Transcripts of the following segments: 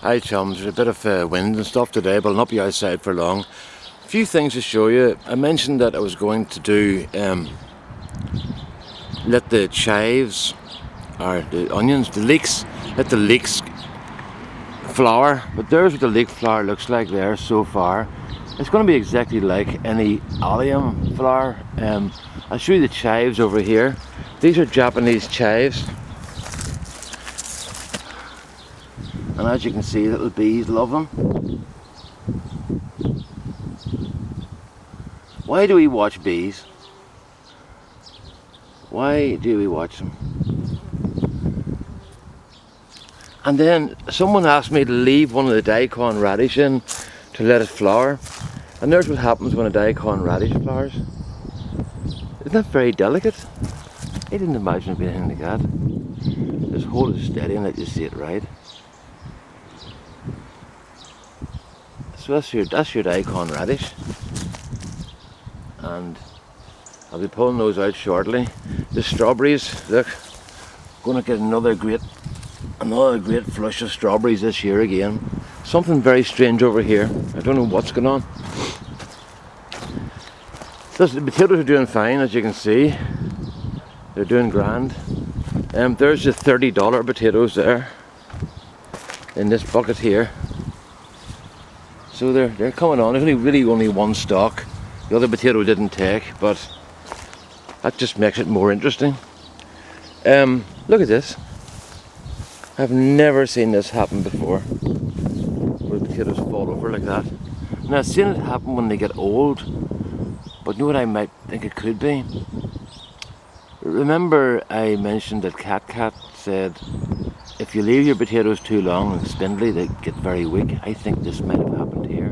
Hi chums, there's a bit of wind and stuff today, but I'll not be outside for long. A few things to show you. I mentioned that I was going to do let the chives, or the onions, the leeks, let the leeks flower. But there's what the leek flower looks like there so far. It's going to be exactly like any allium flower. I'll show you the chives over here. These are Japanese chives. And as you can see, little bees love them. Why do we watch bees? Why do we watch them? And then someone asked me to leave one of the daikon radish in to let it flower. And there's what happens when a daikon radish flowers. Isn't that very delicate? I didn't imagine it being anything like that. Just hold it steady and let you see it right. So that's your daikon radish, and I'll be pulling those out shortly. The strawberries, look, gonna get another great flush of strawberries this year again. Something very strange over here. I don't know what's going on. The potatoes are doing fine, as you can see. They're doing grand. There's the $30 potatoes there in this bucket here. So they're coming on. There's really only one stalk. The other potato didn't take, but that just makes it more interesting. Look at this. I've never seen this happen before, where the potatoes fall over like that. Now I've seen it happen when they get old, but you know what I might think it could be? Remember I mentioned that Cat said if you leave your potatoes too long and spindly, they get very weak. I think this might have happened here,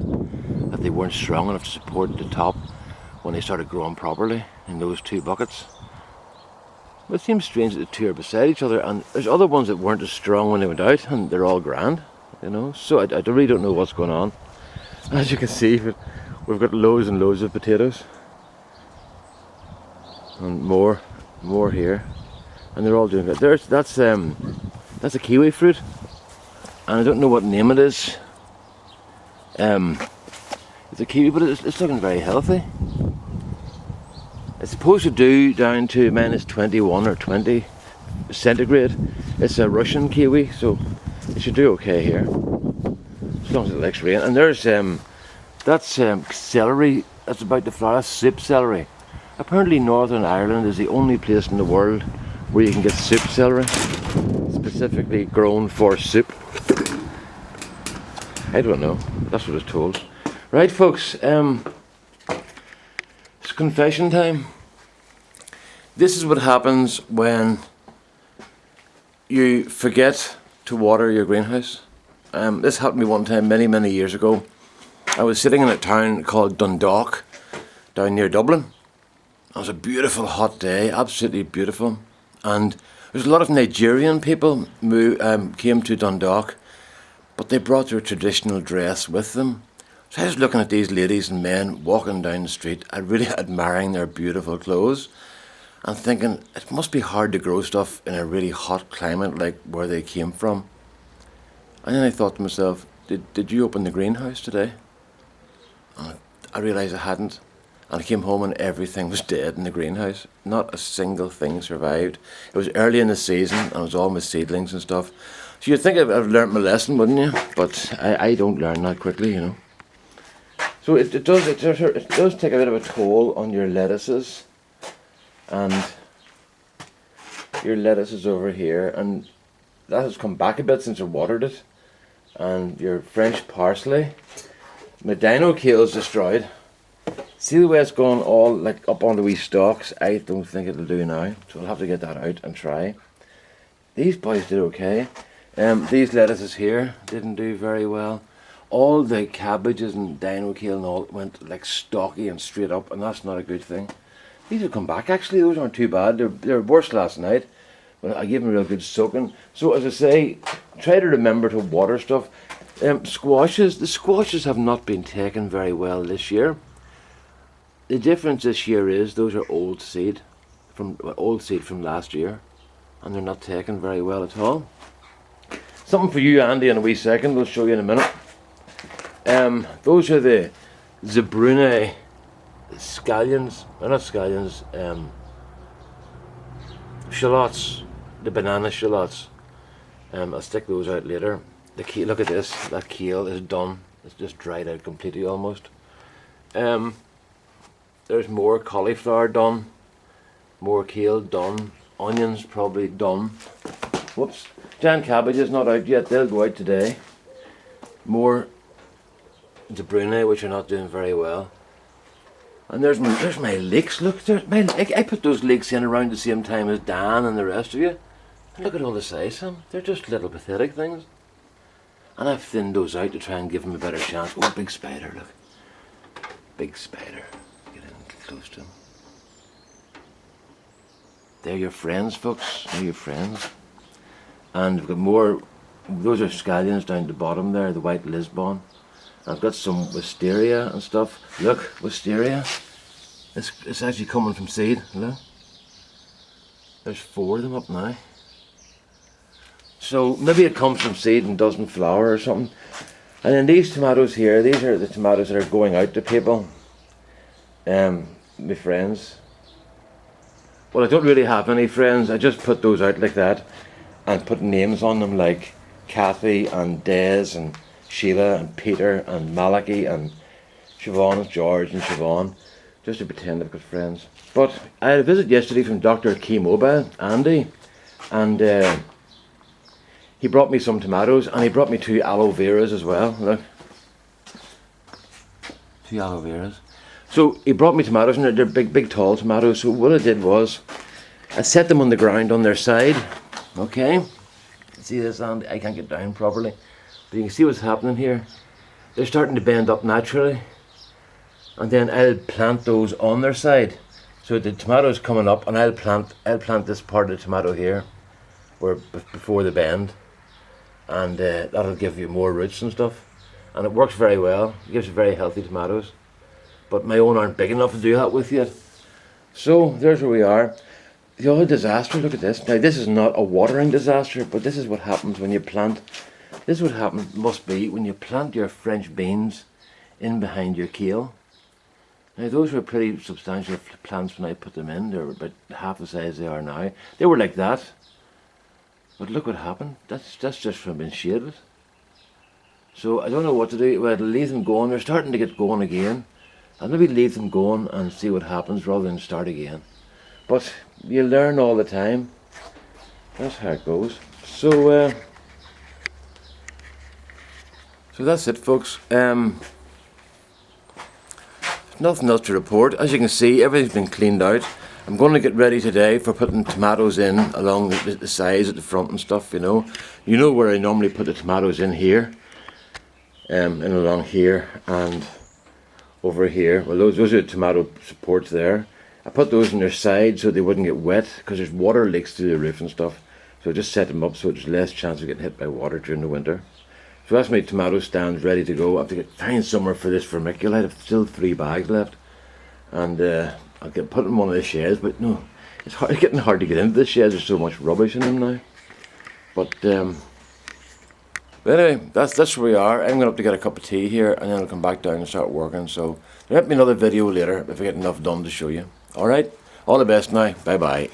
that they weren't strong enough to support the top when they started growing properly in those two buckets. But it seems strange that the two are beside each other, and there's other ones that weren't as strong when they went out, and they're all grand, you know. So I really don't know what's going on. As you can see, we've got loads and loads of potatoes, and more here, and they're all doing good. That's a kiwi fruit, and I don't know what name it is. It's a kiwi, but it's looking very healthy. It's supposed to do down to minus 21 or 20 centigrade. It's a Russian kiwi, so it should do okay here, as long as it likes rain. And there's that's celery that's about to flower. That's soup celery. Apparently Northern Ireland is the only place in the world where you can get soup celery, specifically grown for soup. I don't know, that's what I was told. Right folks, it's confession time. This is what happens when you forget to water your greenhouse. This happened to me one time many years ago. I was sitting in a town called Dundalk, down near Dublin. It was a beautiful hot day, absolutely beautiful. And there's a lot of Nigerian people came to Dundalk, but they brought their traditional dress with them. So I was looking at these ladies and men walking down the street, really admiring their beautiful clothes, and thinking it must be hard to grow stuff in a really hot climate like where they came from. And then I thought to myself, did you open the greenhouse today? And I realised I hadn't. And I came home and everything was dead in the greenhouse. Not a single thing survived. It was early in the season and it was all my seedlings and stuff. So you'd think I've learnt my lesson, wouldn't you? But I don't learn that quickly, you know. So it does take a bit of a toll on your lettuces, and your lettuce is over here, and that has come back a bit since I watered it. And your French parsley, my dino kale is destroyed. See the way it's gone all like up on the wee stalks? I don't think it'll do now, so I'll have to get that out and try. These boys did okay. These lettuces here didn't do very well. All the cabbages and dino kale and all went like stocky and straight up, and that's not a good thing. These have come back actually, those aren't too bad. They were worse last night, but I gave them a real good soaking. So as I say, try to remember to water stuff. The squashes have not been taken very well this year. The difference this year is those are old seed from last year, and they're not taken very well at all. Something for you, Andy, in a wee second. We'll show you in a minute. Those are the Zebrune scallions. They're not scallions. Shallots. The banana shallots. I'll stick those out later. The keel, look at this. That keel is done. It's just dried out completely almost. There's more cauliflower done. More kale done. Onions probably done. Whoops. Giant cabbages not out yet. They'll go out today. More Zebrune, which are not doing very well. And there's my leeks. Look, I put those leeks in around the same time as Dan and the rest of you. And look at all the size of them. They're just little pathetic things. And I've thinned those out to try and give them a better chance. Oh, big spider, look. Big spider. Get in close to him. They're your friends, folks. They're your friends. And we've got more. Those are scallions down the bottom there, the white Lisbon. I've got some wisteria and stuff. Look, wisteria. It's actually coming from seed. Look. There's 4 of them up now. So maybe it comes from seed and doesn't flower or something. And then these tomatoes here, these are the tomatoes that are going out to people. My friends. Well, I don't really have any friends. I just put those out like that and put names on them like Kathy and Des and Sheila and Peter and Malachi and Siobhan and George and Siobhan, just to pretend I've got friends. But I had a visit yesterday from Dr. Key Mobile, Andy, and he brought me some tomatoes and he brought me 2 aloe veras as well. Look, 2 aloe veras. So he brought me tomatoes and they're big tall tomatoes. So what I did was I set them on the ground on their side. Okay, see this, Andy? I can't get down properly. But you can see what's happening here. They're starting to bend up naturally. And then I'll plant those on their side. So the tomatoes coming up and I'll plant this part of the tomato here where before the bend. And that'll give you more roots and stuff. And it works very well. It gives you very healthy tomatoes. But my own aren't big enough to do that with yet. So there's where we are. The other disaster, look at this. Now this is not a watering disaster, but this is what happens when you plant. This is what happens, must be, when you plant your French beans in behind your kale. Now those were pretty substantial plants when I put them in. They were about half the size they are now. They were like that. But look what happened. That's just from being shaded. So I don't know what to do. Well, I'll leave them going. They're starting to get going again. I'll maybe leave them going and see what happens rather than start again. But you learn all the time. That's how it goes. So that's it, folks. Nothing else to report. As you can see, everything's been cleaned out. I'm going to get ready today for putting tomatoes in along the sides at the front and stuff, you know. You know where I normally put the tomatoes in here. And along here and over here. Well, those are the tomato supports there. I put those on their side so they wouldn't get wet because there's water leaks through the roof and stuff. So I just set them up so there's less chance of getting hit by water during the winter. So that's my tomato stand ready to go. I have to find somewhere for this vermiculite. I've still 3 bags left. And I'll put them in one of the sheds, but no, it's getting hard to get into the sheds. There's so much rubbish in them now. But anyway, that's where we are. I'm going to have to get a cup of tea here and then I'll come back down and start working. So there might be another video later if I get enough done to show you. Alright, all the best now. Bye bye.